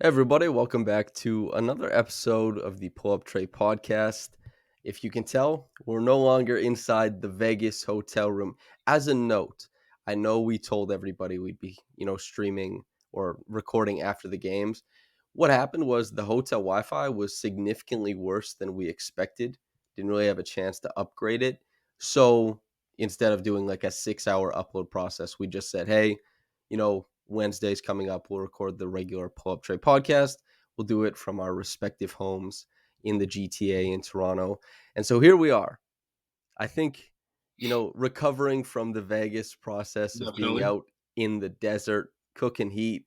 Everybody, welcome back to another episode of the Pull Up Tray podcast. If you can tell, we're no longer inside the Vegas hotel room. As a note, I know we told everybody we'd be, streaming or recording after the games. What happened was the hotel Wi-Fi was significantly worse than we expected. Didn't really have a chance to upgrade it. So instead of doing like a 6-hour upload process, we just said, hey, Wednesday's coming up. We'll record the regular Pull Up Tray podcast. We'll do it from our respective homes in the GTA in Toronto. And so here we are. I think, recovering from the Vegas process of being Definitely. out in the desert, cooking heat,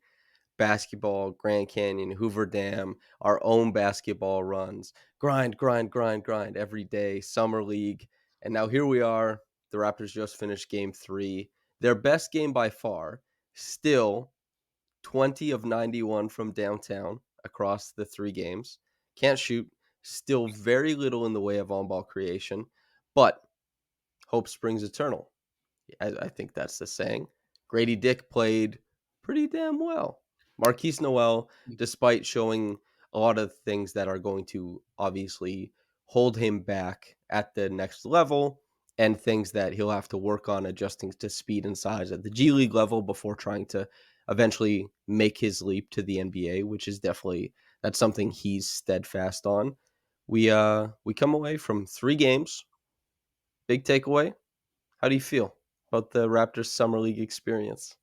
basketball, Grand Canyon, Hoover Dam, our own basketball runs, grind every day, summer league. And now here we are. The Raptors just finished game 3, their best game by far. Still 20 of 91 from downtown across the 3 games. Can't shoot. Still very little in the way of on-ball creation, but hope springs eternal. I think that's the saying. Gradey Dick played pretty damn well. Marquise Noel, despite showing a lot of things that are going to obviously hold him back at the next level and things that he'll have to work on adjusting to speed and size at the G League level before trying to eventually make his leap to the NBA, which is definitely that's something he's steadfast on. We come away from 3 games. Big takeaway. How do you feel about the Raptors summer league experience?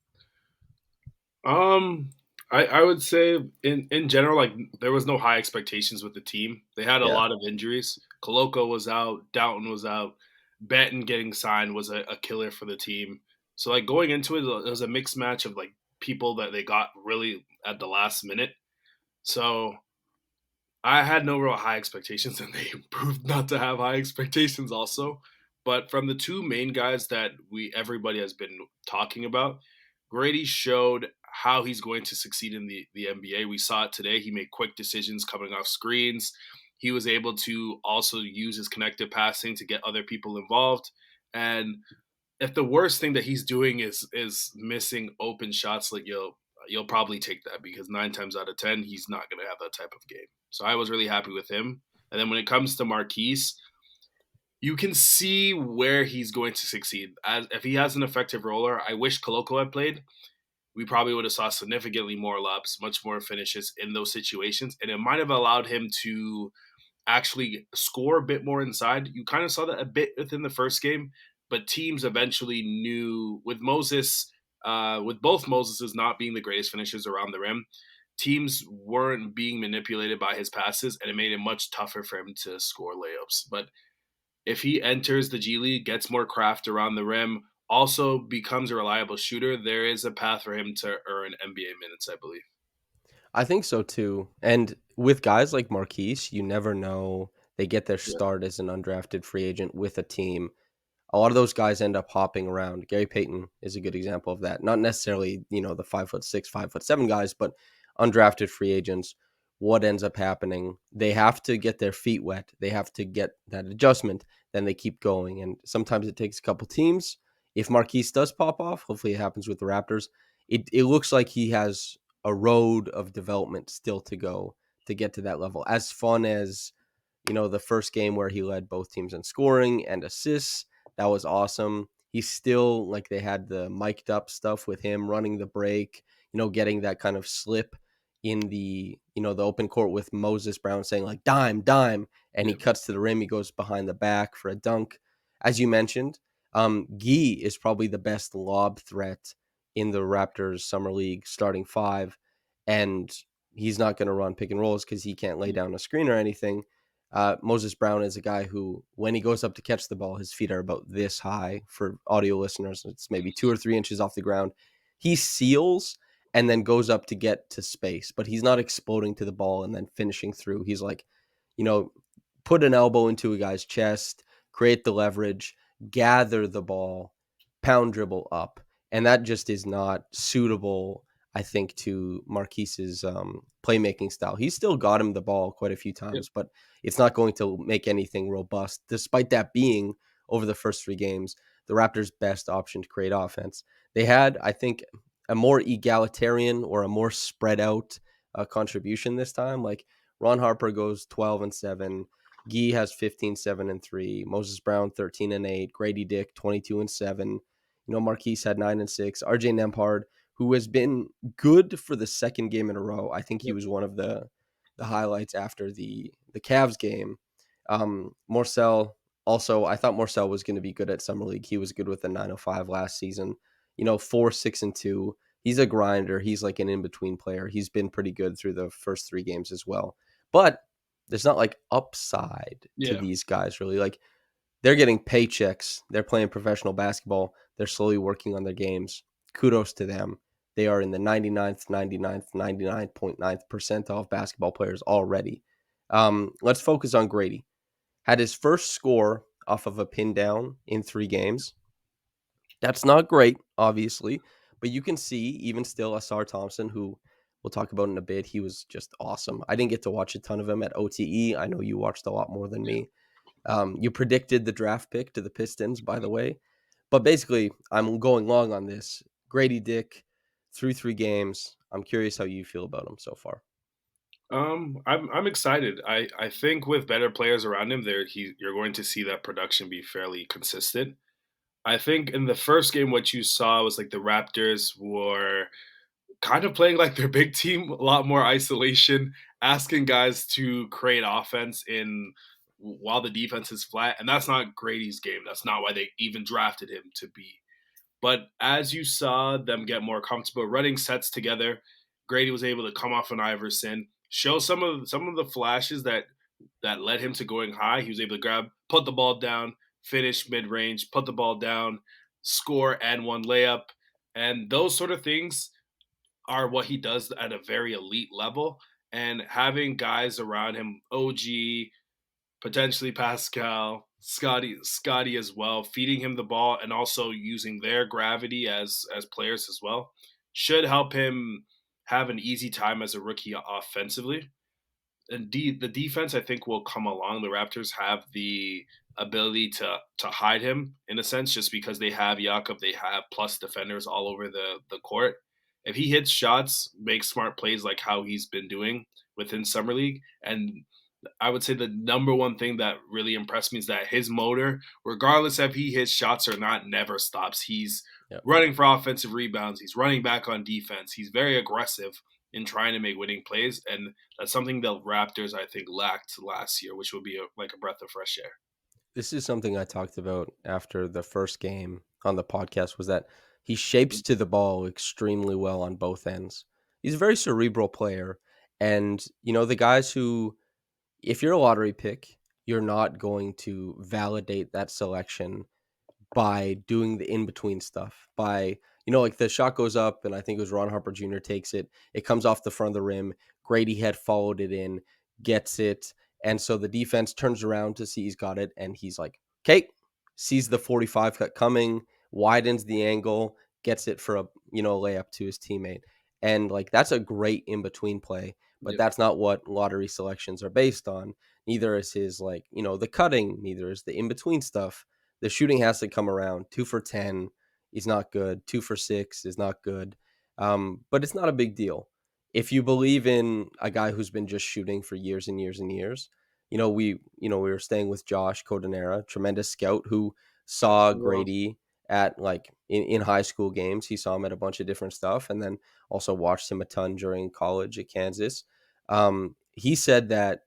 Um, I would say in general, like there was no high expectations with the team. They had a Yeah. lot of injuries. Koloko was out, Doughton was out, Benton getting signed was a killer for the team. So like going into it, it was a mixed match of like people that they got really at the last minute. So I had no real high expectations, and they proved not to have high expectations also. But from the two main guys that we everybody has been talking about, Grady showed how he's going to succeed in the NBA. We saw it today. He made quick decisions coming off screens. He was able to also use his connected passing to get other people involved. And if the worst thing that he's doing is missing open shots, like you'll probably take that because 9 times out of 10 he's not going to have that type of game. So I was really happy with him. And then when it comes to Marquise, you can see where he's going to succeed. As if he has an effective roller, I wish Koloko had played. We probably would have saw significantly more lobs, much more finishes in those situations, and it might have allowed him to actually score a bit more inside. You kind of saw that a bit within the first game, but teams eventually knew with both Moses's not being the greatest finishers around the rim, teams weren't being manipulated by his passes, and it made it much tougher for him to score layups. But if he enters the G League, gets more craft around the rim, also becomes a reliable shooter, there is a path for him to earn NBA minutes, I believe. I think so too. And with guys like Marquise, you never know. They get their Yeah. start as an undrafted free agent with a team. A lot of those guys end up hopping around. Gary Payton is a good example of that. Not necessarily, the 5'6", 5'7" guys, but undrafted free agents. What ends up happening? They have to get their feet wet. They have to get that adjustment. Then they keep going. And sometimes it takes a couple teams. If Marquise does pop off, hopefully it happens with the Raptors. It looks like he has a road of development still to go to get to that level. As fun as, the first game where he led both teams in scoring and assists, that was awesome. He's still like they had the mic'd up stuff with him running the break, getting that kind of slip in the open court with Moses Brown saying like dime, dime, and he Yeah. cuts to the rim. He goes behind the back for a dunk. As you mentioned, Gee is probably the best lob threat in the Raptors Summer League starting five, and he's not going to run pick and rolls because he can't lay down a screen or anything. Moses Brown is a guy who, when he goes up to catch the ball, his feet are about this high. For audio listeners, it's maybe 2 or 3 inches off the ground. He seals and then goes up to get to space, but he's not exploding to the ball and then finishing through. He's like, you know, put an elbow into a guy's chest, create the leverage, gather the ball, pound dribble up. And that just is not suitable, I think, to Marquise's playmaking style. He's still got him the ball quite a few Yeah. times, but it's not going to make anything robust, despite that being over the first 3 games, the Raptors' best option to create offense. They had, I think, a more egalitarian or a more spread out contribution this time. Like Ron Harper goes 12-7. Gee has 15-7-3. Moses Brown 13-8. Grady Dick 22-7. Marquise had 9-6. RJ Nembhard, who has been good for the second game in a row. I think he Yep. was one of the highlights after the Cavs game. Morcell also, I thought Morcell was going to be good at summer league. He was good with the 905 last season. 4-6-2. He's a grinder. He's like an in between player. He's been pretty good through the first 3 games as well. But there's not like upside to Yeah. these guys really. Like they're getting paychecks. They're playing professional basketball. They're slowly working on their games. Kudos to them. They are in the 99th, 99th, 99.9th percentile of basketball players already. Let's focus on Gradey. Had his first score off of a pin down in 3 games. That's not great, obviously, but you can see even still Ausar Thompson, who we'll talk about in a bit, he was just awesome. I didn't get to watch a ton of him at OTE. I know you watched a lot more than Yeah. me. You predicted the draft pick to the Pistons, by the way. But basically, I'm going long on this. Grady Dick through 3 games. I'm curious how you feel about him so far. I'm excited. I think with better players around him, you're going to see that production be fairly consistent. I think in the first game, what you saw was like the Raptors were kind of playing like their big team, a lot more isolation, asking guys to create offense in while the defense is flat, and that's not Grady's game. That's not why they even drafted him to be. But as you saw them get more comfortable running sets together, Grady was able to come off an Iverson, show some of the flashes that led him to going high. He was able to grab, put the ball down, finish mid range, put the ball down, score and one layup, and those sort of things are what he does at a very elite level. And having guys around him, OG, potentially Pascal, Scotty as well, feeding him the ball and also using their gravity as players as well, should help him have an easy time as a rookie offensively. And the defense I think will come along. The Raptors have the ability to hide him in a sense, just because they have Jakob, they have plus defenders all over the court. If he hits shots, makes smart plays like how he's been doing within summer league, and I would say the number one thing that really impressed me is that his motor, regardless if he hits shots or not, never stops. He's Yep. running for offensive rebounds. He's running back on defense. He's very aggressive in trying to make winning plays, and that's something the Raptors I think lacked last year, which would be like a breath of fresh air. This is something I talked about after the first game on the podcast was that he shapes to the ball extremely well on both ends. He's a very cerebral player. And, the guys who, if you're a lottery pick, you're not going to validate that selection by doing the in between stuff. By, like the shot goes up, and I think it was Ron Harper Jr. takes it. It comes off the front of the rim. Grady had followed it in, gets it. And so the defense turns around to see he's got it. And he's like, okay, sees the 45 cut coming, widens the angle, gets it for a, layup to his teammate. And like that's a great in between play, but Yep. that's not what lottery selections are based on. Neither is his like, the cutting, neither is the in between stuff. The shooting has to come around. 2 for 10 is not good. 2 for 6 is not good. But it's not a big deal. If you believe in a guy who's been just shooting for years and years and years, we were staying with Josh Codenera, tremendous scout who Best saw in the world. Grady at like in high school games. He saw him at a bunch of different stuff, and then also watched him a ton during college at Kansas. He said that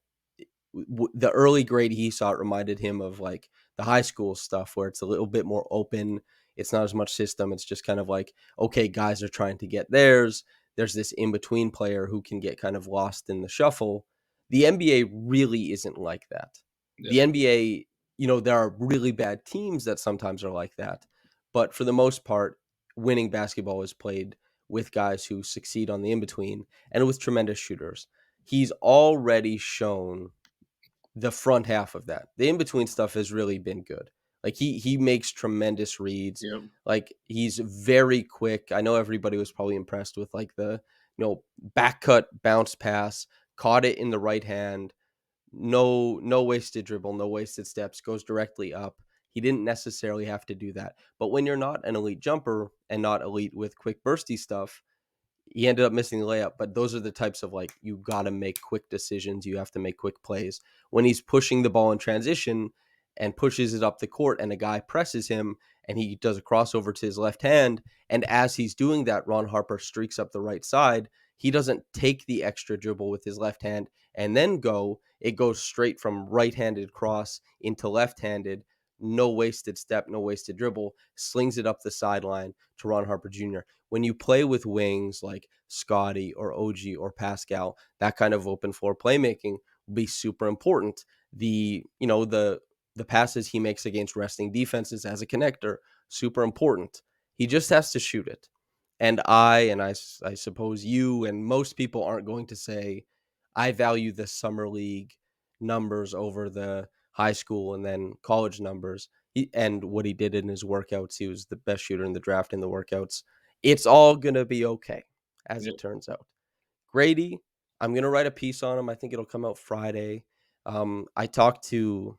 the early grade he saw it reminded him of like the high school stuff where it's a little bit more open. It's not as much system. It's just kind of like, okay, guys are trying to get theirs. There's this in between player who can get kind of lost in the shuffle. The NBA really isn't like that. Yeah. The NBA, there are really bad teams that sometimes are like that. But for the most part, winning basketball is played with guys who succeed on the in between and with tremendous shooters. He's already shown the front half of that. The in between stuff has really been good. Like he makes tremendous reads. Yep. Like he's very quick. I know everybody was probably impressed with like the back cut bounce pass, caught it in the right hand, no wasted dribble, no wasted steps, goes directly up. He didn't necessarily have to do that. But when you're not an elite jumper and not elite with quick bursty stuff, he ended up missing the layup, but those are the types of like you got to make quick decisions, you have to make quick plays. When he's pushing the ball in transition and pushes it up the court and a guy presses him and he does a crossover to his left hand, and as he's doing that, Ron Harper streaks up the right side. He doesn't take the extra dribble with his left hand and then go. It goes straight from right-handed cross into left-handed, no wasted step, no wasted dribble, slings it up the sideline to Ron Harper Jr. When you play with wings like Scotty or OG or Pascal, that kind of open floor playmaking will be super important. The passes he makes against resting defenses as a connector, super important. He just has to shoot it. And I suppose you and most people aren't going to say, I value the summer league numbers over the high school and then college numbers. And what he did in his workouts, he was the best shooter in the draft in the workouts. It's all going to be okay, as it Yep. turns out. Gradey, I'm going to write a piece on him. I think it'll come out Friday. I talked to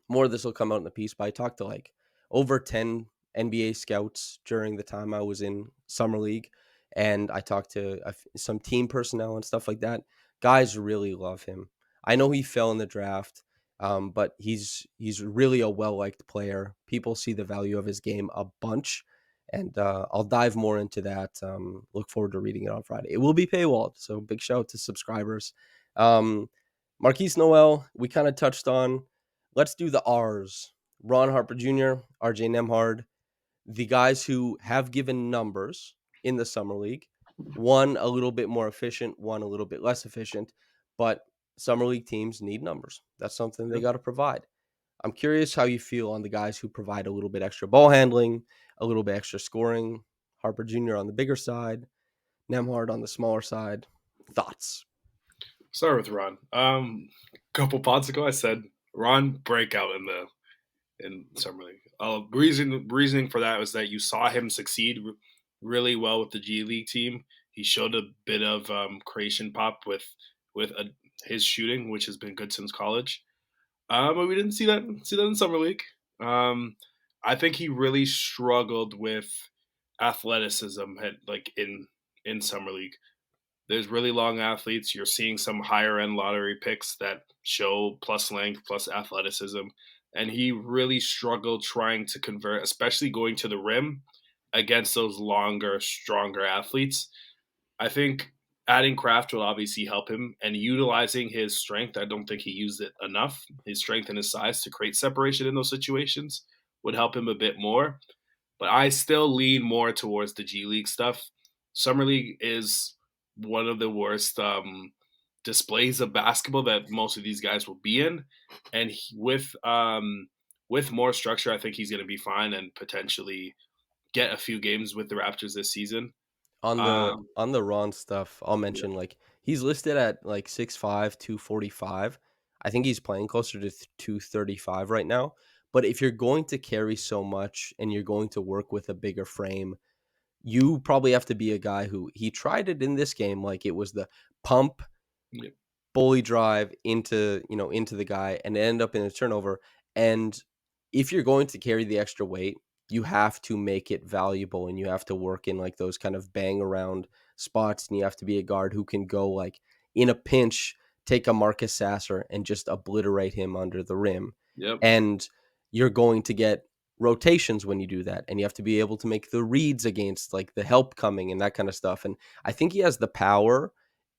more of this will come out in the piece, but I talked to like over 10 NBA scouts during the time I was in summer league, and I talked to some team personnel and stuff like that. Guys really love him. I know he fell in the draft, but he's really a well liked player. People see the value of his game a bunch, and I'll dive more into that. Look forward to reading it on Friday. It will be paywalled, so big shout out to subscribers. Um, Marquise Noel, we kind of touched on. Let's do the R's. Ron Harper Jr., RJ Nembhard, the guys who have given numbers in the summer league. One a little bit more efficient, one a little bit less efficient, but summer league teams need numbers. That's something they Yep. got to provide. I'm curious how you feel on the guys who provide a little bit extra ball handling, a little bit extra scoring. Harper Jr. on the bigger side, Nembhard on the smaller side. Thoughts? Start with Ron. Couple pods ago, I said Ron breakout in summer league. Reasoning for that was that you saw him succeed really well with the G League team. He showed a bit of creation pop with his shooting, which has been good since college. But we didn't see that in summer league. Um, I think he really struggled with athleticism like in summer league. There's really long athletes. You're seeing some higher end lottery picks that show plus length, plus athleticism. And he really struggled trying to convert, especially going to the rim against those longer, stronger athletes. I think adding craft will obviously help him and utilizing his strength. I don't think he used it enough. His strength and his size to create separation in those situations would help him a bit more. But I still lean more towards the G League stuff. Summer League is one of the worst displays of basketball that most of these guys will be in, and with more structure, I think he's going to be fine and potentially get a few games with the Raptors this season. On the Um, on the Ron stuff, I'll yeah, mention like he's listed at like 6'5", 245. I think he's playing closer to 235 right now. But if you're going to carry so much and you're going to work with a bigger frame, you probably have to be a guy who he tried it in this game like it was the pump yeah, bully drive into the guy and end up in a turnover. And if you're going to carry the extra weight, you have to make it valuable and you have to work in like those kind of bang around spots, and you have to be a guard who can go like in a pinch, take a Marcus Sasser and just obliterate him under the rim. yep, And you're going to get rotations when you do that, and you have to be able to make the reads against like the help coming and that kind of stuff. And I think he has the power,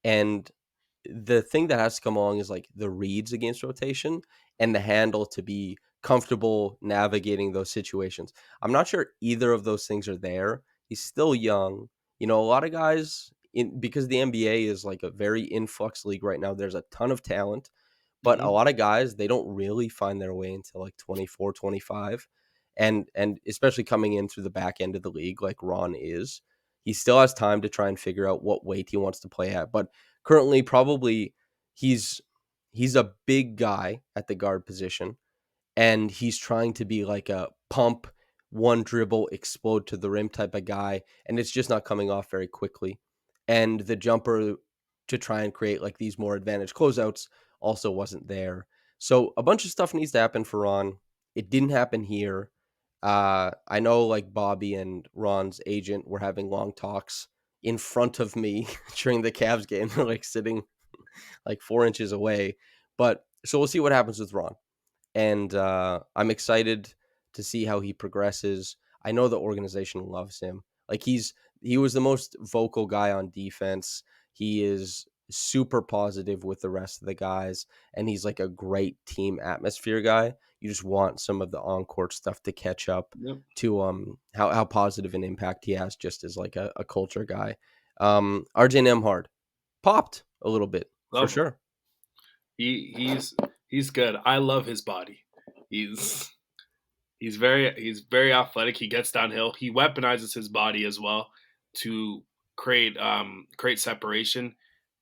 and the thing that has to come along is like the reads against rotation and the handle to be comfortable navigating those situations. I'm not sure either of those things are there. He's still young. A lot of guys in because the NBA is like a very influx league right now. There's a ton of talent, but a hmm lot of guys, they don't really find their way until like 24, 25. And especially coming in through the back end of the league like Ron is, he still has time to try and figure out what weight he wants to play at. But currently probably he's he's a big guy at the guard position, and he's trying to be like a pump, one dribble, explode to the rim type of guy, and it's just not coming off very quickly. And the jumper to try and create like these more advantage closeouts also wasn't there. So a bunch of stuff needs to happen for Ron. It didn't happen here. I know like Bobby and Ron's agent were having long talks in front of me during the Cavs game. They're like sitting like 4 inches away. But so we'll see what happens with Ron. And I'm excited to see how he progresses. I know the organization loves him. Like he was the most vocal guy on defense. He is super positive with the rest of the guys, and he's like a great team atmosphere guy. You just want some of the on-court stuff to catch up Yep. to how positive an impact he has just as like a culture guy. RJ Nembhard popped a little bit for Love him. sure. He's good. I love his body. He's he's very athletic. He gets downhill. He weaponizes his body as well to create separation.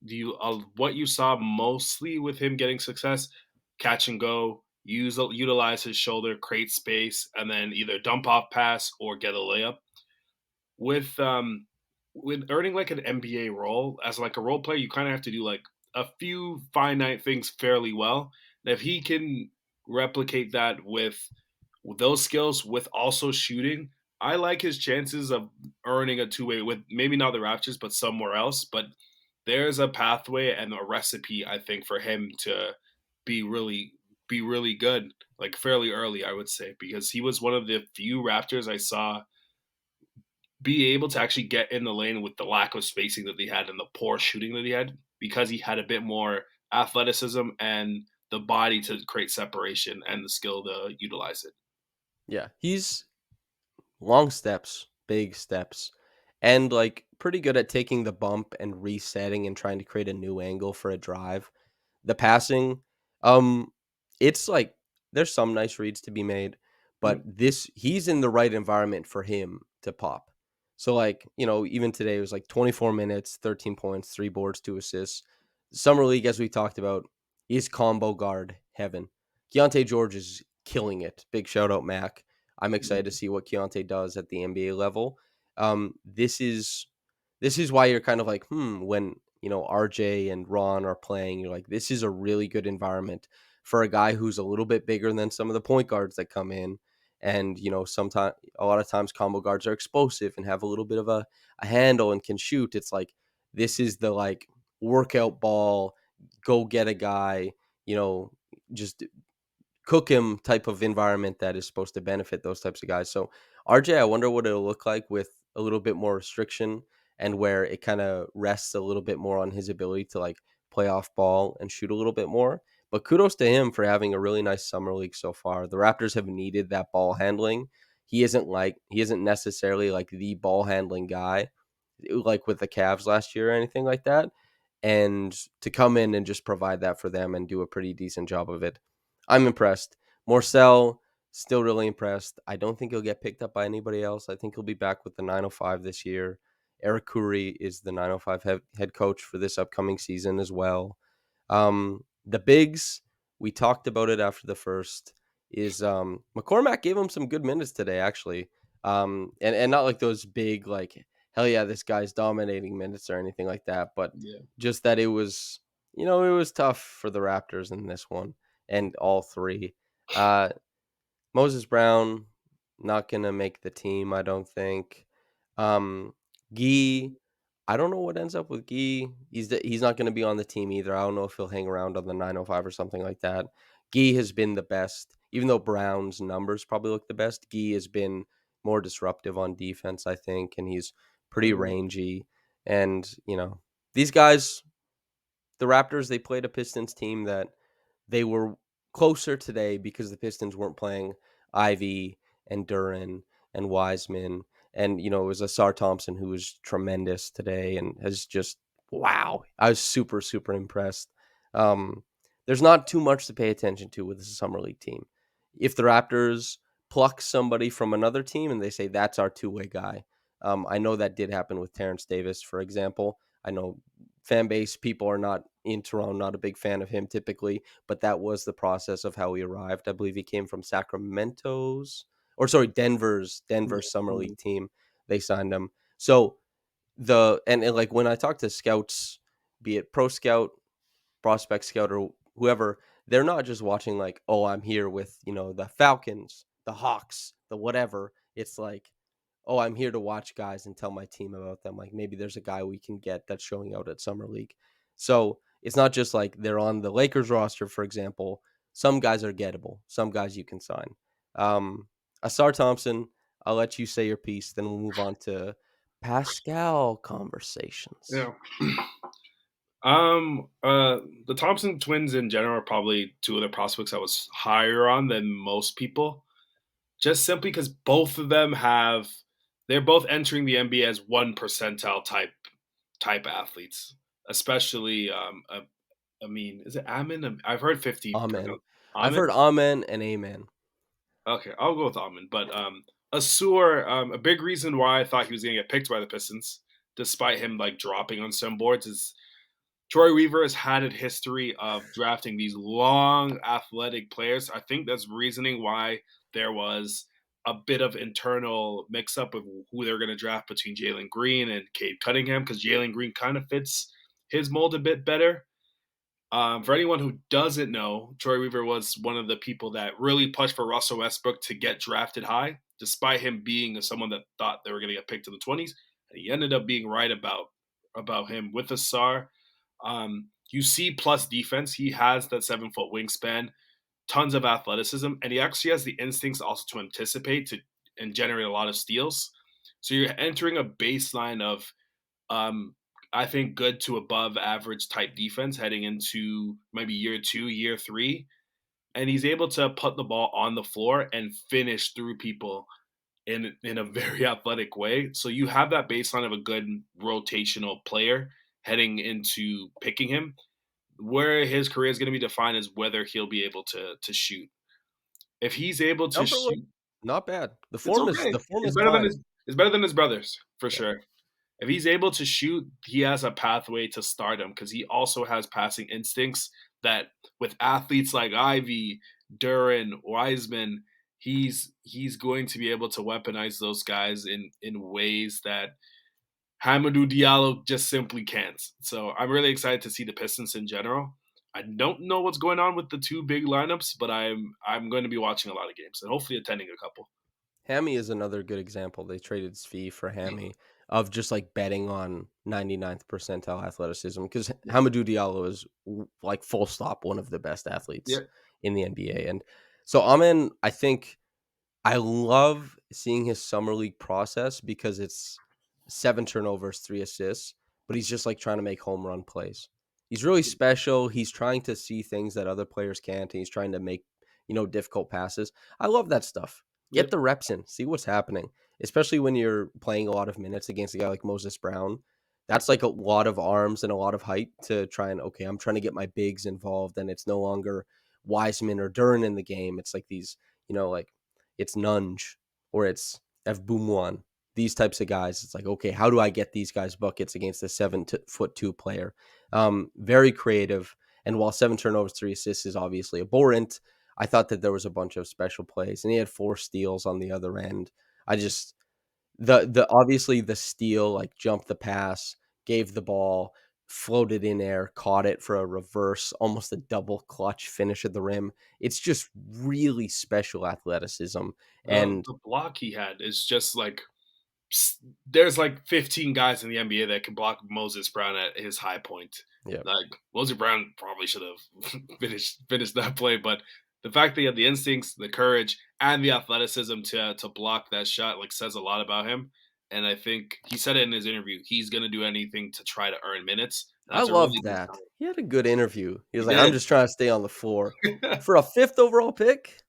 Do you what you saw mostly with him getting success? Catch and go, utilize his shoulder, create space, and then either dump off pass or get a layup. With with earning like an NBA role as like a role player, you kind of have to do like a few finite things fairly well. And if he can replicate that with those skills with also shooting, I like his chances of earning a two-way with maybe not the Raptors, but somewhere else. But there's a pathway and a recipe, I think, for him to be really be really good, like fairly early, I would say, because he was one of the few Raptors I saw be able to actually get in the lane with the lack of spacing that they had and the poor shooting that he had because he had a bit more athleticism and the body to create separation and the skill to utilize it. Yeah, he's long steps, big steps, and like pretty good at taking the bump and resetting and trying to create a new angle for a drive. The passing, um, it's like there's some nice reads to be made, but Yep. this he's in the right environment for him to pop. So like, even today it was like 24 minutes, 13 points, 3 boards, 2 assists. Summer league, as we talked about, is combo guard heaven. Keontae George is killing it. Big shout out Mac. I'm excited to see what Keontae does at the NBA level. This is why you're kind of like, when RJ and Ron are playing, you're like, this is a really good environment for a guy who's a little bit bigger than some of the point guards that come in. And sometimes a lot of times combo guards are explosive and have a little bit of a handle and can shoot. It's like this is the like workout ball, go get a guy, you know, just cook him type of environment that is supposed to benefit those types of guys. So RJ, I wonder what it'll look like with a little bit more restriction and where it kind of rests a little bit more on his ability to like play off ball and shoot a little bit more. But kudos to him for having a really nice summer league so far. The Raptors have needed that ball handling. He isn't necessarily like the ball handling guy like with the Cavs last year or anything like that. And to come in and just provide that for them and do a pretty decent job of it, I'm impressed. Morcel, still really impressed. I don't think he'll get picked up by anybody else. I think he'll be back with the 905 this year. Eric Curry is the 905 head coach for this upcoming season as well. The bigs, we talked about it after the first, is McCormack gave him some good minutes today, actually. And not like those big, like, hell yeah, this guy's dominating minutes or anything like that, but Yeah. just that it was tough for the Raptors in this one and all three. Uh, Moses Brown not gonna make the team, I don't think. Gee, I don't know what ends up with Gee. He's not gonna be on the team either. I don't know if he'll hang around on the 905 or something like that. Gee has been the best, even though Brown's numbers probably look the best. Gee has been more disruptive on defense, I think, and he's pretty Mhm. rangy. And these guys, the Raptors, they played a Pistons team that they were closer today because the Pistons weren't playing Ivy and Duran and Wiseman. And, it was Ausar Thompson who was tremendous today and has just, wow. I was super, super impressed. Um, there's not too much to pay attention to with this Summer League team. If the Raptors pluck somebody from another team and they say, that's our two-way guy. I know that did happen with Terrence Davis, for example. I know fan base people are not in Toronto, not a big fan of him typically, but that was the process of how he arrived. I believe he came from Denver's summer Mhm. league team. They signed him. So and like when I talk to scouts, be it pro scout, prospect scout, or whoever, they're not just watching like, oh, I'm here with the Falcons, the Hawks, the whatever. It's like, "Oh, I'm here to watch guys and tell my team about them." Like maybe there's a guy we can get that's showing out at summer league. So it's not just like they're on the Lakers roster, for example. Some guys are gettable. Some guys you can sign. Ausar Thompson, I'll let you say your piece, then we'll move on to Pascal conversations. Yeah. The Thompson twins in general are probably two of the prospects I was higher on than most people, just simply because both of them they're both entering the NBA as one percentile type athletes, especially I mean, is it Amin? I've heard 50 Amen. pronounced I've heard Amin. amen and amen. Okay, I'll go with Amin. But Asur, a big reason why I thought he was going to get picked by the Pistons, despite him like dropping on some boards, is Troy Weaver has had a history of drafting these long, athletic players. I think that's reasoning why there was a bit of internal mix-up of who they're going to draft between Jalen Green and Cade Cunningham, because Jalen Green kind of fits his mold a bit better. For anyone who doesn't know, Troy Weaver was one of the people that really pushed for Russell Westbrook to get drafted high, despite him being someone that thought they were going to get picked in the 20s. And he ended up being right about him with Asar. You see plus defense. He has that 7 foot wingspan, tons of athleticism, and he actually has the instincts also to anticipate to and generate a lot of steals. So you're entering a baseline of um, I think good to above average type defense heading into maybe year two, year three. And he's able to put the ball on the floor and finish through people in a very athletic way. So you have that baseline of a good rotational player heading into picking him. Where his career is going to be defined is whether he'll be able to shoot. If he's able to Jumper look shoot, not bad. it's okay. The form It's is better than fine. his brothers for Yeah. sure. If he's able to shoot, he has a pathway to stardom because he also has passing instincts that with athletes like Ivy, Duran, Wiseman, he's going to be able to weaponize those guys in ways that Hamidou Diallo just simply can't. So I'm really excited to see the Pistons in general. I don't know what's going on with the two big lineups, but I'm going to be watching a lot of games and hopefully attending a couple. Hammy is another good example. They traded Svi for Hammy of just like betting on 99th percentile athleticism because Yeah, Hamidou Diallo is like full stop one of the best yeah, athletes in the NBA. And so Amen, I think I love seeing his summer league process because it's 7 turnovers, 3 assists, but he's just like trying to make home run plays. He's really special. He's trying to see things that other players can't, and he's trying to make, difficult passes. I love that stuff. yeah, Get the reps in, see what's happening, especially when you're playing a lot of minutes against a guy like Moses Brown. That's like a lot of arms and a lot of height to try and okay, I'm trying to get my bigs involved, and it's no longer Wiseman or Duran in the game. It's like these, like it's Nunge or it's F Boom these types of guys. It's like, okay, how do I get these guys buckets against a 7 foot 2 player? Very creative. And while 7 turnovers, 3 assists is obviously abhorrent, I thought that there was a bunch of special plays and he had 4 steals on the other end. I just, the obviously the steal, like jumped the pass, gave the ball, floated in air, caught it for a reverse, almost a double clutch finish at the rim. It's just really special athleticism. And the block he had is just like there's like 15 guys in the NBA that can block Moses Brown at his high point. yeah, Like Moses Brown probably should have finished that play, but the fact that he had the instincts, the courage, and the athleticism to block that shot like says a lot about him. And I think he said it in his interview. He's going to do anything to try to earn minutes. And I that's a really loved good that. sign. He had a good interview. He He was like, I'm did. just trying to stay on the floor. For a fifth overall pick,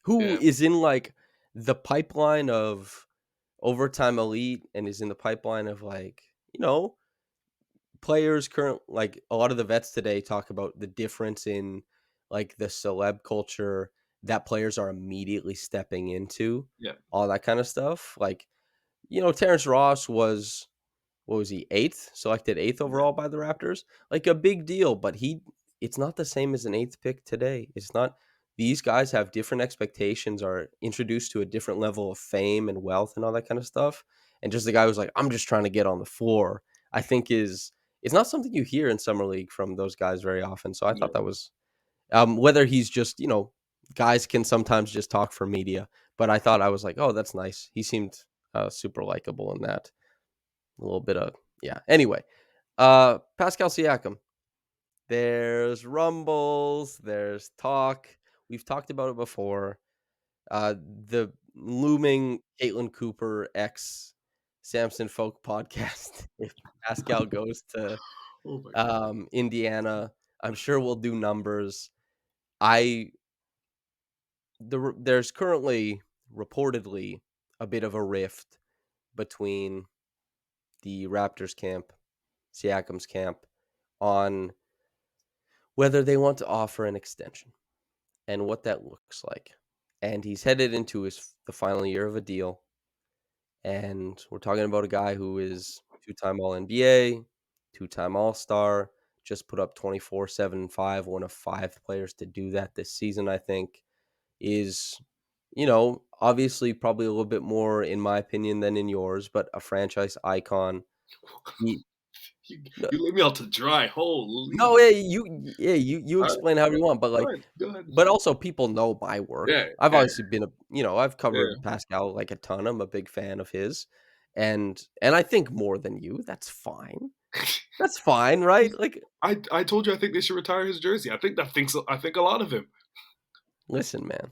who Yeah, is in like the pipeline of overtime elite and is in the pipeline of like, you know, players current like a lot of the vets today talk about the difference in like the celeb culture that players are immediately stepping into, yeah, all that kind of stuff. Like, Terrence Ross was what was he, 8th? Selected 8th yeah, overall by the Raptors? Like, a big deal, but it's not the same as an 8th pick today. It's not these guys have different expectations, are introduced to a different level of fame and wealth and all that kind of stuff, and just the guy who's like, "I'm just trying to get on the floor," I think is it's not something you hear in summer league from those guys very often, so I yeah. thought that was whether he's just, guys can sometimes just talk for media, but I thought I was like, "Oh, that's nice." He seemed, super likable in that. A little bit of yeah. Anyway, Pascal Siakam. There's rumbles, there's talk. We've talked about it before. The looming Caitlin Cooper x Samson Folk podcast. If Pascal goes to Oh my god. Indiana, I'm sure we'll do numbers. I there's currently reportedly a bit of a rift between the Raptors camp, Siakam's camp, on whether they want to offer an extension and what that looks like. And he's headed into the final year of a deal. And we're talking about a guy who is two-time All NBA, two-time All Star, just put up 24, 7, and 5, one of 5 players to do that this season, I think, is, obviously probably a little bit more, in my opinion, than in yours, but a franchise icon. He, You, no, you leave me out to dry. Holy. no, yeah, you All right, explain however you want, but go like, ahead. Go ahead. but also people know my Yeah, work. I've yeah, obviously been I've covered yeah. Pascal like a ton. I'm a big fan of his, and I think more than you. That's fine. That's fine, right? Like, I told you I think they should retire his jersey. I think a lot of him. listen, man,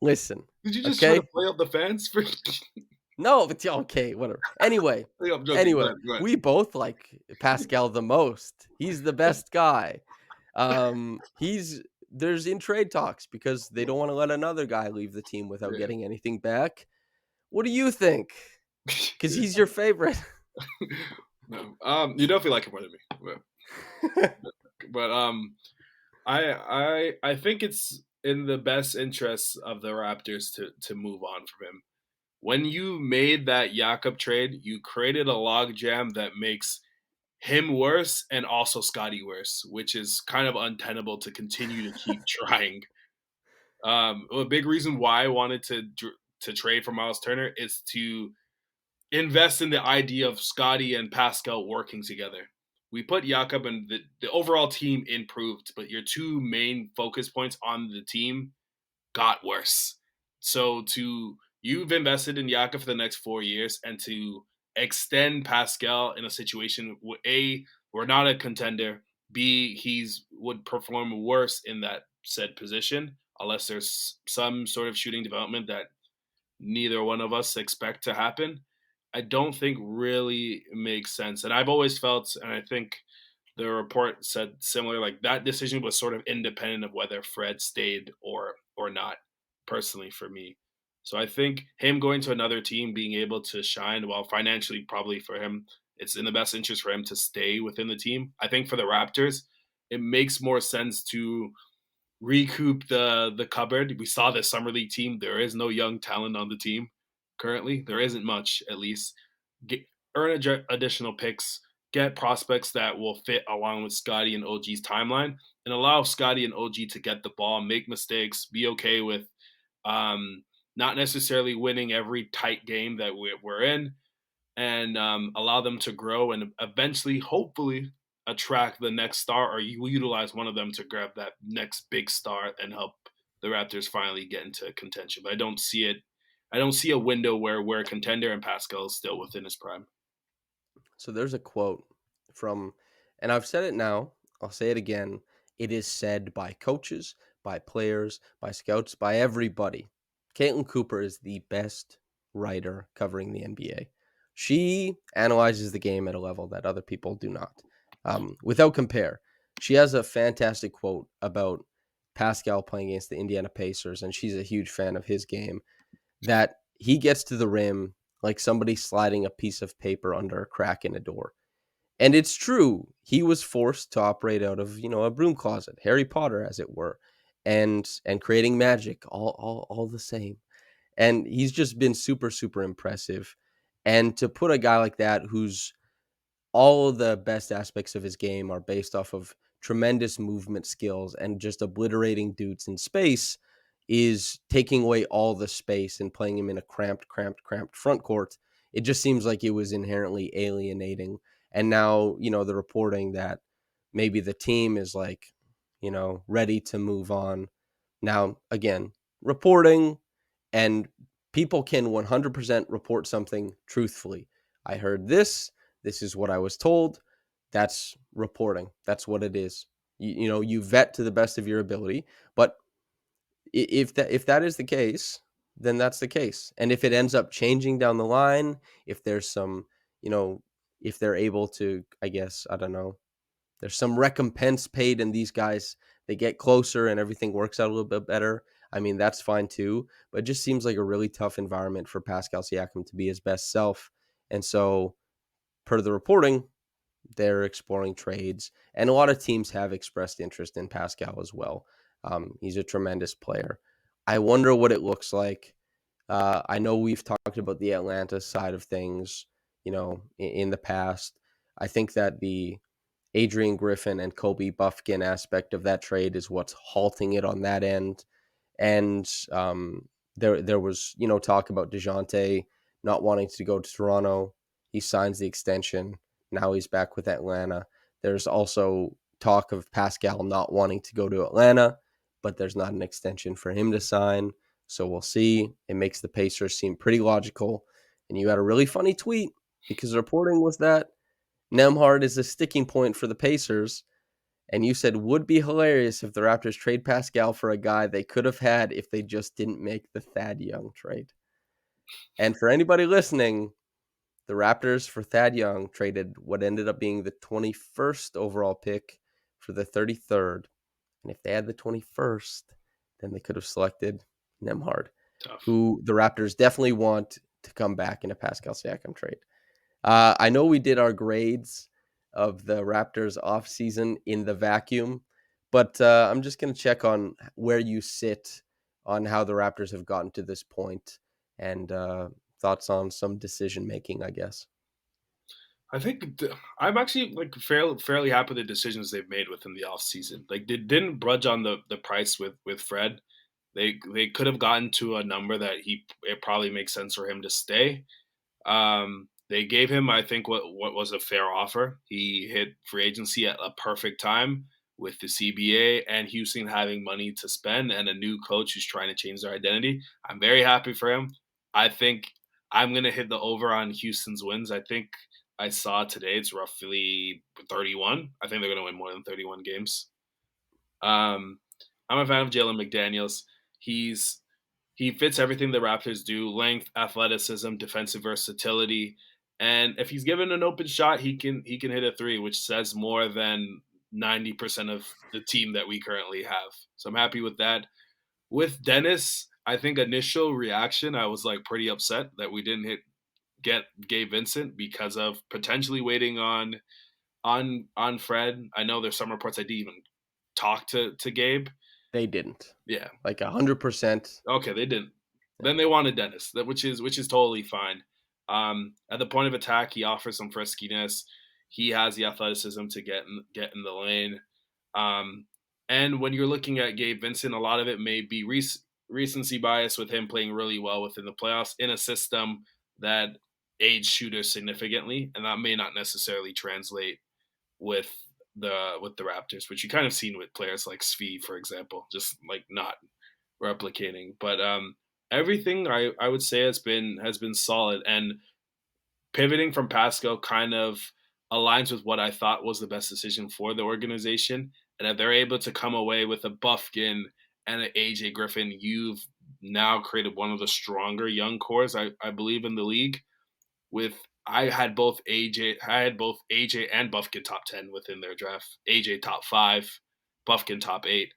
listen, Did you just try to okay? play up the fans for? No, but yeah, okay, whatever. Anyway, I'm joking. Go anyway, ahead. Go ahead. we both like Pascal the most. He's the best guy. He's there's in trade talks because they don't want to let another guy leave the team without Yeah. getting anything back. What do you think? Because he's your favorite. No. You definitely like him more than me. But I think it's in the best interests of the Raptors to move on from him. When you made that Jakob trade, you created a logjam that makes him worse and also Scotty worse, which is kind of untenable to continue to keep trying. A big reason why I wanted to trade for Miles Turner is to invest in the idea of Scotty and Pascal working together. We put Jakob and the overall team improved, but your two main focus points on the team got worse. So to you've invested in Jakob for the next 4 years, and to extend Pascal in a situation where A, we're not a contender, B, he's would perform worse in that said position unless there's some sort of shooting development that neither one of us expect to happen. I don't think really makes sense. And I've always felt, and I think the report said similar, like that decision was sort of independent of whether Fred stayed or not, personally for me. So I think him going to another team, being able to shine, while financially probably for him, it's in the best interest for him to stay within the team. I think for the Raptors, it makes more sense to recoup the cupboard. We saw this summer league team. There is no young talent on the team currently. There isn't much, at least. Get, earn additional picks, get prospects that will fit along with Scotty and OG's timeline, and allow Scotty and OG to get the ball, make mistakes, be okay with um, not necessarily winning every tight game that we're in, and allow them to grow and eventually, hopefully, attract the next star, or you utilize one of them to grab that next big star and help the Raptors finally get into contention. But I don't see it. I don't see a window where we're a contender and Pascal is still within his prime. So there's a quote from, and I've said it now, I'll say it again. It is said by coaches, by players, by scouts, by everybody. Caitlin Cooper is the best writer covering the NBA. She analyzes the game at a level that other people do not, without compare. She has a fantastic quote about Pascal playing against the Indiana Pacers, and she's a huge fan of his game, that he gets to the rim like somebody sliding a piece of paper under a crack in a door. And it's true. He was forced to operate out of, a broom closet, Harry Potter as it were, and creating magic all the same. And he's just been super super impressive. And to put a guy like that who's all of the best aspects of his game are based off of tremendous movement skills and just obliterating dudes in space is taking away all the space and playing him in a cramped front court. It just seems like it was inherently alienating. And now, the reporting that maybe the team is like, ready to move on. Now, again, reporting and people can 100% report something truthfully. I heard this. This is what I was told. That's reporting. That's what it is. You vet to the best of your ability. But if that is the case, then that's the case. And if it ends up changing down the line, if there's some, you know, if they're able to, I guess, I don't know, there's some recompense paid and these guys they get closer and everything works out a little bit better. I mean, that's fine too, but it just seems like a really tough environment for Pascal Siakam to be his best self. And so, per the reporting, they're exploring trades, and a lot of teams have expressed interest in Pascal as well. He's a tremendous player. I wonder what it looks like. I know we've talked about the Atlanta side of things, in the past. I think that the Adrian Griffin and Kobe Buffkin aspect of that trade is what's halting it on that end. And there was talk about DeJounte not wanting to go to Toronto. He signs the extension. Now he's back with Atlanta. There's also talk of Pascal not wanting to go to Atlanta, but there's not an extension for him to sign. So we'll see. It makes the Pacers seem pretty logical. And you had a really funny tweet because the reporting was that Nembhard is a sticking point for the Pacers. And you said would be hilarious if the Raptors trade Pascal for a guy they could have had if they just didn't make the Thad Young trade. And for anybody listening, the Raptors for Thad Young traded what ended up being the 21st overall pick for the 33rd. And if they had the 21st, then they could have selected Nembhard, Tough. who the Raptors definitely want to come back in a Pascal Siakam trade. I know we did our grades of the Raptors offseason in the vacuum, but I'm just going to check on where you sit on how the Raptors have gotten to this point and thoughts on some decision making, I guess. I think I'm actually like fairly happy with the decisions they've made within the offseason. Like they didn't budge on the price with Fred. They could have gotten to a number that it probably makes sense for him to stay. They gave him, I think, what was a fair offer. He hit free agency at a perfect time with the CBA and Houston having money to spend and a new coach who's trying to change their identity. I'm very happy for him. I think I'm gonna hit the over on Houston's wins. I think I saw today it's roughly 31. I think they're gonna win more than 31 games. Um, I'm a fan of Jalen McDaniels. He's he fits everything the Raptors do: length, athleticism, defensive versatility. And if he's given an open shot, he can hit a three, which says more than 90% of the team that we currently have. So I'm happy with that. With Dennis, I think initial reaction, I was like pretty upset that we didn't get Gabe Vincent because of potentially waiting on Fred. I know there's some reports I didn't even talk to Gabe. They didn't. Yeah, Like 100%. okay, they didn't. Then they wanted Dennis, which is totally fine. At the point of attack, he offers some friskiness. He has the athleticism to get in the lane. Um, and when you're looking at Gabe Vincent, a lot of it may be recency bias with him playing really well within the playoffs in a system that aids shooters significantly, and that may not necessarily translate with the Raptors, which you kind of seen with players like Svi, for example, just like not replicating. But everything I would say has been solid, and pivoting from Pascal kind of aligns with what I thought was the best decision for the organization. And if they're able to come away with a Buffkin and an AJ Griffin, you've now created one of the stronger young cores I believe in the league. With I had both AJ and Buffkin top 10 within their draft. AJ top 5, Buffkin top 8.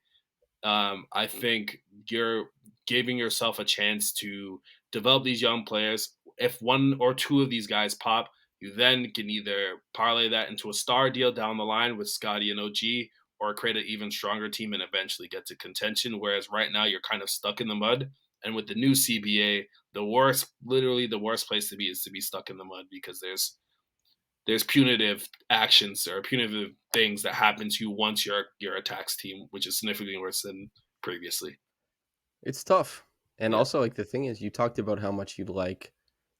I think you're giving yourself a chance to develop these young players. If one or two of these guys pop, you then can either parlay that into a star deal down the line with Scotty and OG, or create an even stronger team and eventually get to contention. Whereas right now you're kind of stuck in the mud. And with the new CBA, literally the worst place to be is to be stuck in the mud because there's punitive actions or punitive things that happen to you once you're a tax team, which is significantly worse than previously. It's tough. And Yeah. also, like, the thing is, you talked about how much you'd like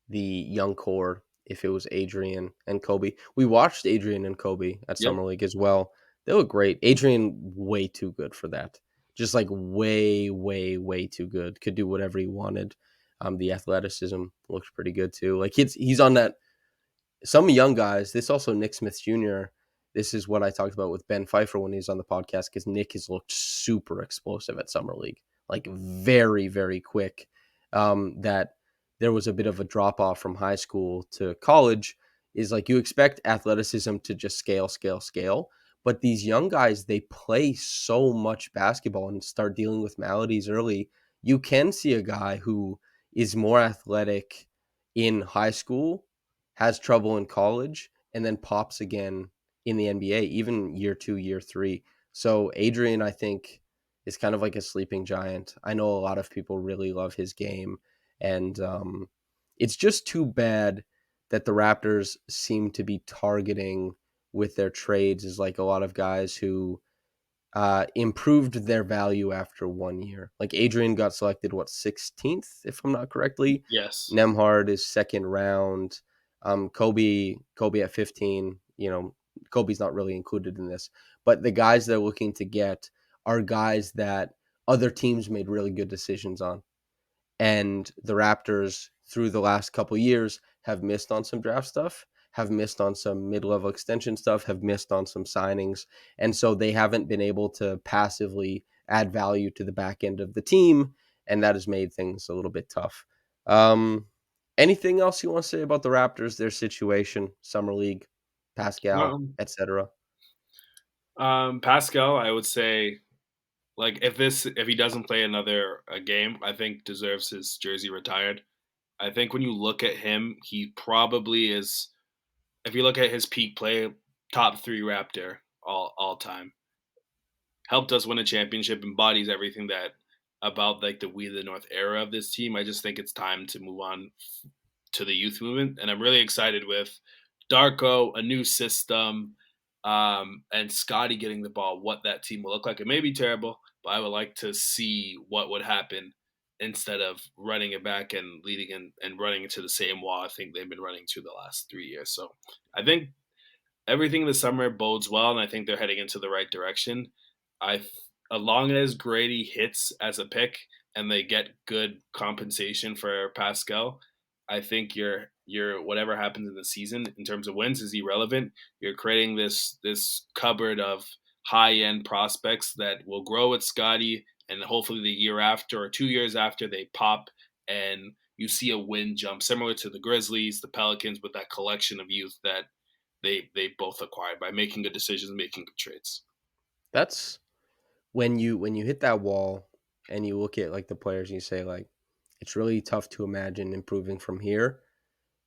the young core if it was Adrian and Kobe. We watched Adrian and Kobe at Yep. Summer League as well. They look great. Adrian, way too good for that. Just like way, way, way too good. Could do whatever he wanted. The athleticism looks pretty good too. Like he's on that some young guys. This also Nick Smith Jr. This is what I talked about with Ben Pfeiffer when he was on the podcast because Nick has looked super explosive at summer league, like very very quick. That there was a bit of a drop off from high school to college. Is like you expect athleticism to just scale, scale, scale. But these young guys, they play so much basketball and start dealing with maladies early. You can see a guy who is more athletic in high school, has trouble in college, and then pops again in the NBA, even year 2, year 3. So Adrian, I think, is kind of like a sleeping giant. I know a lot of people really love his game, and it's just too bad that the Raptors seem to be targeting with their trades is like a lot of guys who improved their value after 1 year. Like Adrian got selected, what, 16th, if I'm not correctly. Yes. Nembhard is second round. Kobe at 15. Kobe's not really included in this, but the guys they're looking to get are guys that other teams made really good decisions on. And the Raptors, through the last couple years, have missed on some draft stuff, have missed on some mid-level extension stuff, have missed on some signings. And so they haven't been able to passively add value to the back end of the team. And that has made things a little bit tough. Um, Anything else you want to say about the Raptors, their situation, Summer League, Pascal, Um, etc.? Pascal, I would say, like if he doesn't play another game, I think deserves his jersey retired. I think when you look at him, he probably is. If you look at his peak play, top three Raptor all time. Helped us win a championship, embodies everything that about like the We the North era of this team. I just think it's time to move on to the youth movement, and I'm really excited with Darko, a new system, and Scotty getting the ball. What that team will look like. It may be terrible, but I would like to see what would happen instead of running it back and leading and running into the same wall. I think they've been running to the last 3 years. So I think everything this summer bodes well, and I think they're heading into the right direction. I, as long as Gradey hits as a pick and they get good compensation for Pascal, I think you're whatever happens in the season in terms of wins is irrelevant. You're creating this cupboard of high end prospects that will grow with Scotty, and hopefully the year after or 2 years after they pop and you see a win jump similar to the Grizzlies, the Pelicans, with that collection of youth that they both acquired by making good decisions, making good trades. That's when you hit that wall and you look at like the players and you say like it's really tough to imagine improving from here.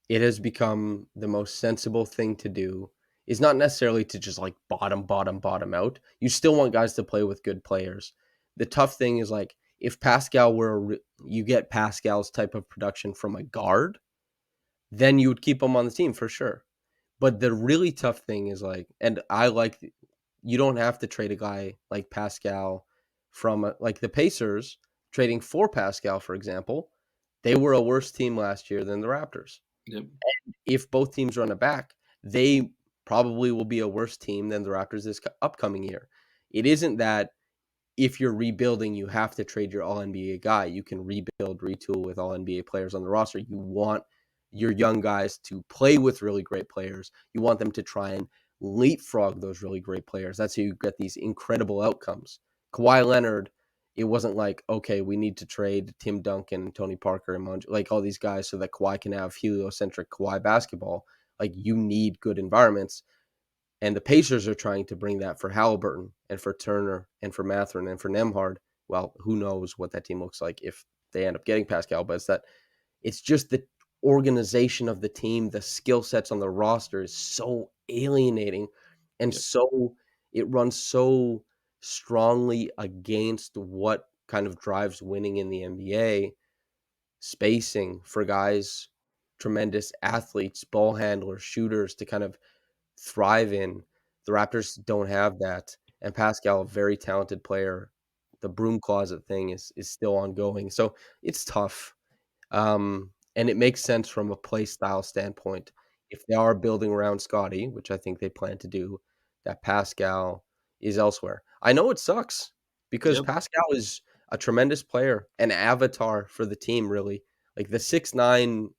It has become the most sensible thing to do is not necessarily to just like bottom out. You still want guys to play with good players. The tough thing is like if Pascal you get Pascal's type of production from a guard, then you would keep him on the team for sure. But the really tough thing is like, and I like, you don't have to trade a guy like Pascal from like the Pacers trading for Pascal, for example. They were a worse team last year than the Raptors. Yep. If both teams run it back, they probably will be a worse team than the Raptors this upcoming year. It isn't that if you're rebuilding, you have to trade your all NBA guy. You can rebuild, retool with all NBA players on the roster. You want your young guys to play with really great players. You want them to try and leapfrog those really great players. That's how you get these incredible outcomes. Kawhi Leonard, it wasn't like, okay, we need to trade Tim Duncan, Tony Parker, and like all these guys so that Kawhi can have heliocentric Kawhi basketball. Like you need good environments. And the Pacers are trying to bring that for Halliburton and for Turner and for Mathurin and for Nembhard. Well, who knows what that team looks like if they end up getting Pascal, but it's just the organization of the team, the skill sets on the roster is so alienating and Yep. it runs so strongly against what kind of drives winning in the NBA. Spacing for guys, tremendous athletes, ball handlers, shooters to kind of thrive in. The Raptors don't have that, and Pascal, a very talented player. The broom closet thing is still ongoing, so it's tough. And it makes sense from a play style standpoint. If they are building around Scotty, which I think they plan to do, that Pascal is elsewhere. I know it sucks because Yep. Pascal is a tremendous player, an avatar for the team, really. Like the 6'9"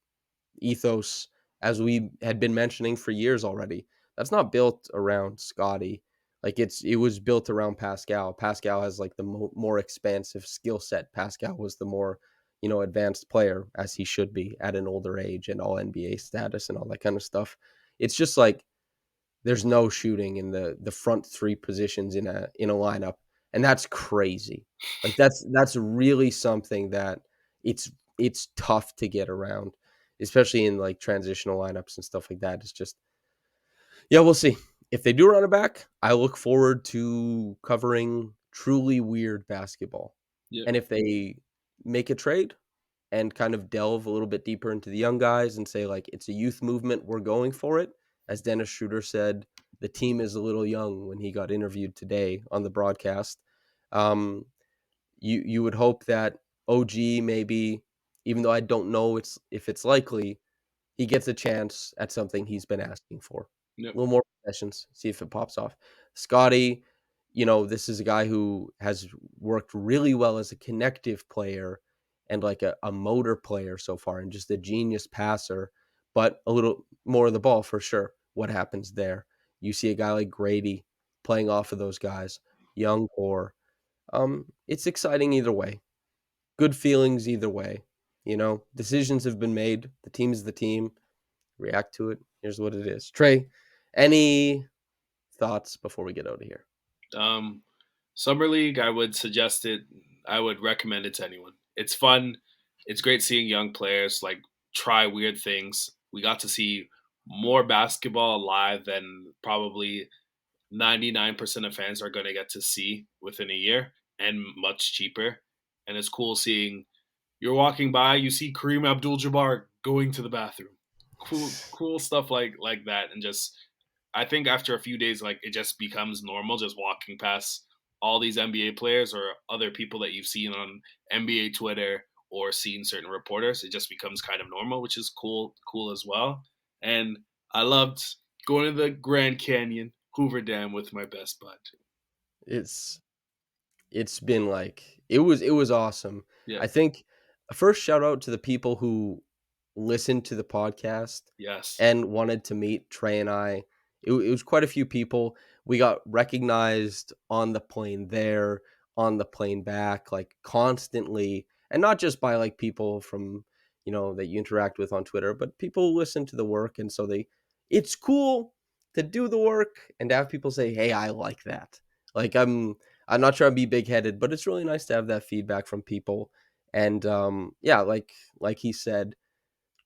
ethos, as we had been mentioning for years already, that's not built around Scotty. Like it was built around Pascal. Pascal has like the more expansive skill set. Pascal was the more, advanced player, as he should be at an older age, and all NBA status and all that kind of stuff. It's just like there's no shooting in the front three positions in a lineup, and that's crazy. Like that's really something that it's tough to get around, especially in like transitional lineups and stuff like that. It's just, yeah, we'll see. If they do run it back, I look forward to covering truly weird basketball. Yeah. And if they make a trade and kind of delve a little bit deeper into the young guys and say, like, it's a youth movement, we're going for it. As Dennis Schroeder said, the team is a little young when he got interviewed today on the broadcast. Um, you would hope that OG maybe, even though I don't know if it's likely, he gets a chance at something he's been asking for. Yep. A little more sessions, see if it pops off. Scotty, this is a guy who has worked really well as a connective player and like a motor player so far, and just a genius passer, but a little more of the ball for sure. What happens there? You see a guy like Gradey playing off of those guys, young core. It's exciting either way. Good feelings either way. Decisions have been made. The team is the team. React to it. Here's what it is. Trey, any thoughts before we get out of here? Um, Summer League, I would suggest it. I would recommend it to anyone. It's fun. It's great seeing young players like try weird things. We got to see more basketball live than probably 99% of fans are going to get to see within a year, and much cheaper. And it's cool seeing you're walking by, you see Kareem Abdul-Jabbar going to the bathroom. Cool stuff like that, and just I think after a few days, like it just becomes normal, just walking past all these NBA players or other people that you've seen on NBA Twitter or seen certain reporters. It just becomes kind of normal, which is cool as well. And I loved going to the Grand Canyon, Hoover Dam with my best bud. It's it's been like it was awesome. Yeah. I think a first shout out to the people who listened to the podcast Yes. and wanted to meet Trey and I. It was quite a few people. We got recognized on the plane there, on the plane back, like constantly, and not just by like people from that you interact with on Twitter, but people who listen to the work, and so it's cool to do the work and to have people say, "Hey, I like that." Like I'm not trying to be big headed, but it's really nice to have that feedback from people. And yeah, like he said,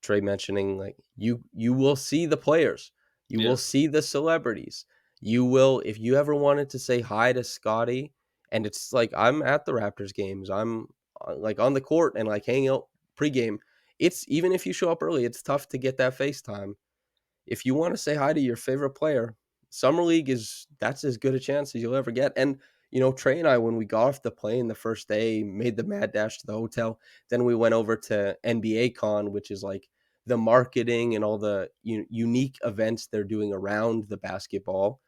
Trey mentioning, like, you will see the players, you will Yeah. see the celebrities. You will, if you ever wanted to say hi to Scotty, and it's like I'm at the Raptors games, I'm like on the court and like hanging out pregame. It's even if you show up early, it's tough to get that FaceTime. If you want to say hi to your favorite player, summer league that's as good a chance as you'll ever get. And Trey and I, when we got off the plane the first day, made the mad dash to the hotel. Then we went over to NBA Con, which is like the marketing and all the unique events they're doing around the basketball.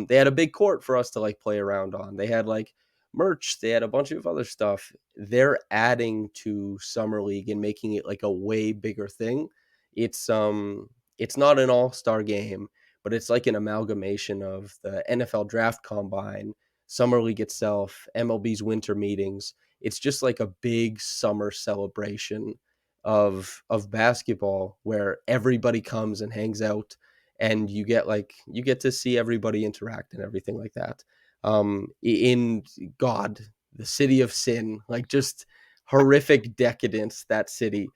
They had a big court for us to like play around on. They had like merch. They had a bunch of other stuff. They're adding to summer league and making it like a way bigger thing. It's not an all-star game, but it's like an amalgamation of the NFL draft combine, summer league itself, MLB's winter meetings. It's just like a big summer celebration of basketball where everybody comes and hangs out, and you get to see everybody interact and everything like that. In God, the city of sin, like just horrific decadence, that city.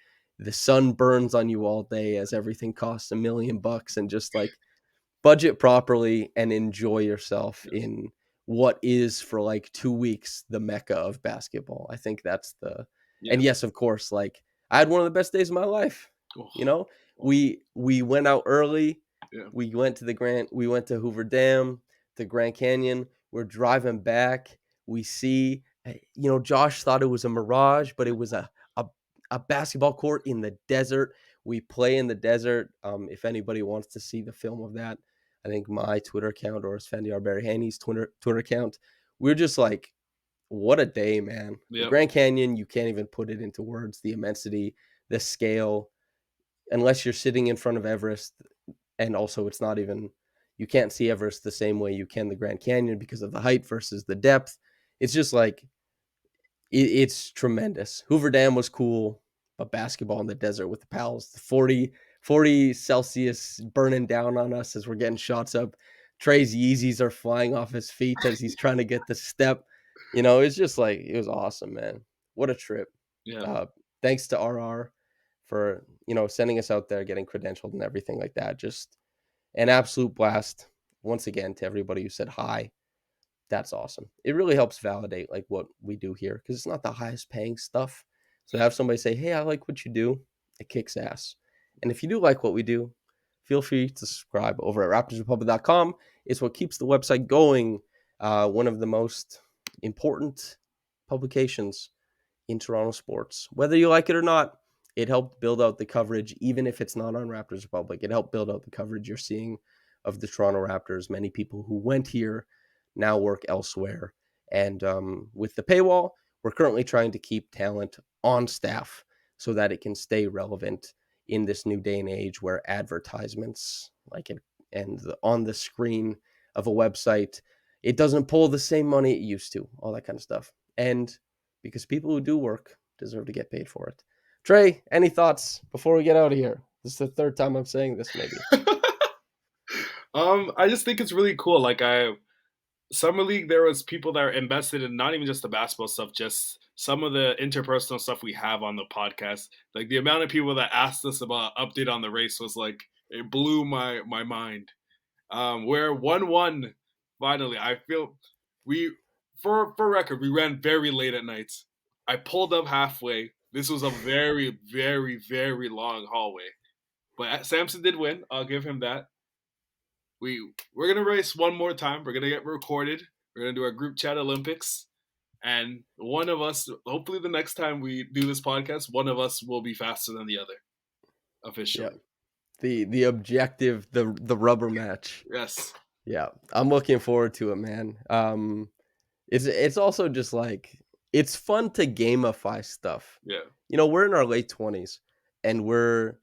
The sun burns on you all day as everything costs $1 million, and just like budget properly and enjoy yourself Yes. in what is for like 2 weeks the mecca of basketball. I think that's and Yeah. yes, of course, like I had one of the best days of my life. Oh, You know, oh, we went out early. yeah. We went to Hoover Dam, to Grand Canyon. We're driving back. We see, Josh thought it was a mirage, but it was a, a basketball court in the desert. We play in the desert. If anybody wants to see the film of that, I think my Twitter account or Svendy Arbery-Haney's Twitter account. We're just like, what a day, man. The Yep. Grand Canyon, you can't even put it into words, the immensity, the scale, unless you're sitting in front of Everest, and also it's not even, you can't see Everest the same way you can the Grand Canyon because of the height versus the depth. It's just like it's tremendous. Hoover Dam was cool, but basketball in the desert with the pals, the 40 Celsius burning down on us as we're getting shots up. Trey's Yeezys are flying off his feet as he's trying to get the step. It's just like, it was awesome, man. What a trip. Yeah. Uh, Thanks to RR for, sending us out there, getting credentialed and everything like that. Just an absolute blast. Once again, to everybody who said hi, that's awesome. It really helps validate like what we do here because it's not the highest paying stuff. So to have somebody say, "Hey, I like what you do," it kicks ass. And if you do like what we do, feel free to subscribe over at raptorsrepublic.com. It's what keeps the website going. One of the most important publications in Toronto sports. Whether you like it or not, it helped build out the coverage, even if it's not on Raptors Republic. It helped build out the coverage you're seeing of the Toronto Raptors. Many people who went here now work elsewhere. And with the paywall, we're currently trying to keep talent on staff so that it can stay relevant in this new day and age where advertisements like it and on the screen of a website, it doesn't pull the same money it used to, all that kind of stuff. And because people who do work deserve to get paid for it. Trey, any thoughts before we get out of here? This is the third time I'm saying this, maybe. I just think it's really cool. Like summer league, there was people that are invested in not even just the basketball stuff, just some of the interpersonal stuff we have on the podcast. Like the amount of people that asked us about update on the race was like it blew my mind. We're 1-1 finally. I feel we for record we ran very late at nights. I pulled up halfway. This was a very very very long hallway, but Samson did win. I'll give him that. We're gonna race one more time. We're gonna get recorded. We're gonna do our group chat Olympics, and one of us, hopefully, the next time we do this podcast, one of us will be faster than the other Yeah. officially. The objective, the rubber match. Yes. Yeah. I'm looking forward to it, man. It's also just like it's fun to gamify stuff. Yeah. We're in our late 20s and we're,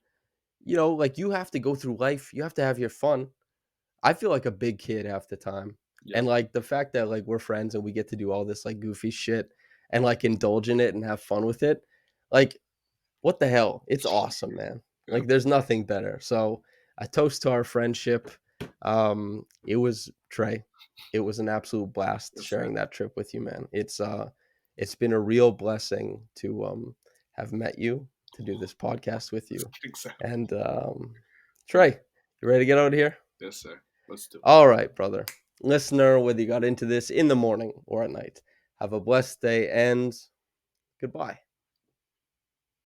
like you have to go through life. You have to have your fun. I feel like a big kid half the time. Yeah. And like the fact that like we're friends and we get to do all this like goofy shit and like indulge in it and have fun with it. Like, what the hell? It's awesome, man. Yeah. Like there's nothing better. So I toast to our friendship. It was Trey. It was an absolute blast Yes, sir. sharing that trip with you, man. It's been a real blessing to have met you, to do this podcast with you. Exactly. And Trey, you ready to get out of here? Yes, sir. Let's do it. All right, brother. Listener, whether you got into this in the morning or at night, have a blessed day and goodbye.